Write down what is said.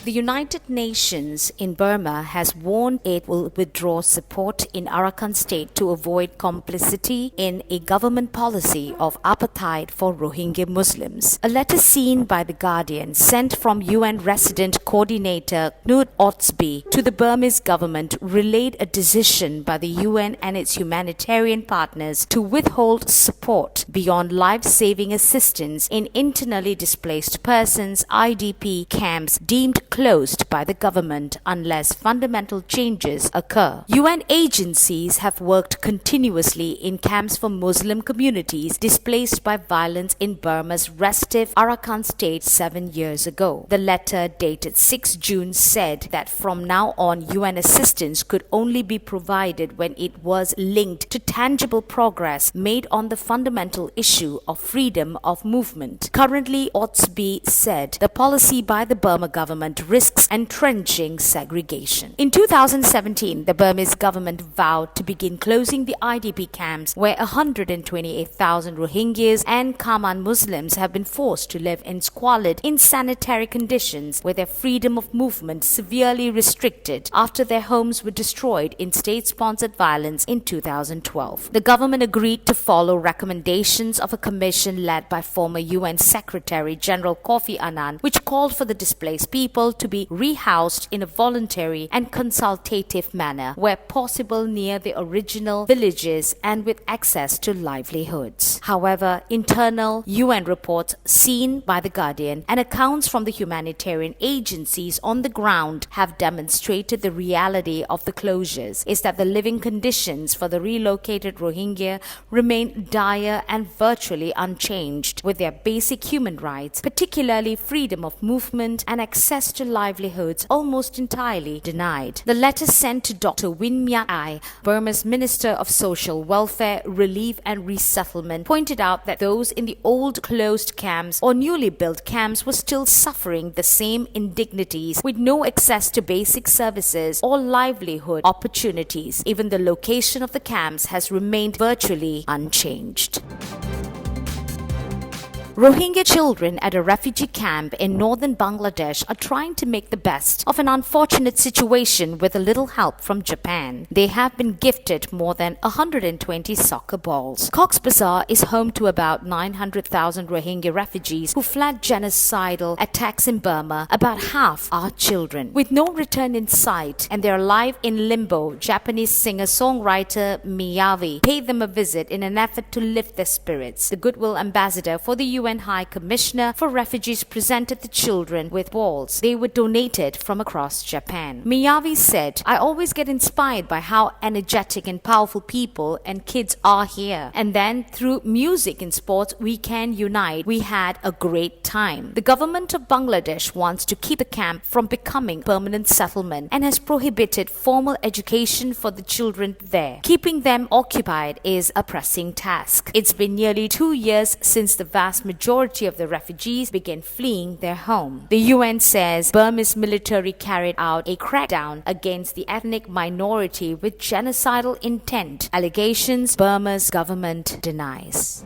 The United Nations in Burma has warned it will withdraw support in Arakan state to avoid complicity in a government policy of apartheid for Rohingya Muslims. A letter seen by The Guardian sent from UN Resident Coordinator Knut Otsby to the Burmese government relayed a decision by the UN and its humanitarian partners to withhold support beyond life-saving assistance in internally displaced persons IDP camps deemed closed by the government unless fundamental changes occur. UN agencies have worked continuously in camps for Muslim communities displaced by violence in Burma's restive Arakan state 7 years ago. The letter dated 6 June said that from now on UN assistance could only be provided when it was linked to tangible progress made on the fundamental issue of freedom of movement. Currently, Otsby said the policy by the Burma government risks entrenching segregation. In 2017, the Burmese government vowed to begin closing the IDP camps where 128,000 Rohingyas and Kaman Muslims have been forced to live in squalid, insanitary conditions with their freedom of movement severely restricted after their homes were destroyed in state-sponsored violence in 2012. The government agreed to follow recommendations of a commission led by former UN Secretary General Kofi Annan, which called for the displaced people to be rehoused in a voluntary and consultative manner where possible near the original villages and with access to livelihoods. However, internal UN reports seen by The Guardian and accounts from the humanitarian agencies on the ground have demonstrated the reality of the closures is that the living conditions for the relocated Rohingya remain dire and virtually unchanged, with their basic human rights, particularly freedom of movement and access to livelihoods, almost entirely denied. The letter sent to Dr. Win Myat Ai, Burma's Minister of Social Welfare, Relief and Resettlement, pointed out that those in the old closed camps or newly built camps were still suffering the same indignities with no access to basic services or livelihood opportunities. Even the location of the camps has remained virtually unchanged. Rohingya children at a refugee camp in northern Bangladesh are trying to make the best of an unfortunate situation with a little help from Japan. They have been gifted more than 120 soccer balls. Cox's Bazar is home to about 900,000 Rohingya refugees who fled genocidal attacks in Burma. About half are children. With no return in sight and their life in limbo, Japanese singer-songwriter Miyavi paid them a visit in an effort to lift their spirits. The Goodwill Ambassador for the UN High Commissioner for Refugees presented the children with balls. They were donated from across Japan. Miyavi said, "I always get inspired by how energetic and powerful people and kids are here. And then through music and sports, we can unite. We had a great time." The government of Bangladesh wants to keep the camp from becoming permanent settlement and has prohibited formal education for the children there. Keeping them occupied is a pressing task. It's been nearly 2 years since the vast majority of the refugees began fleeing their home. The UN says Burmese military carried out a crackdown against the ethnic minority with genocidal intent. Allegations Burma's government denies.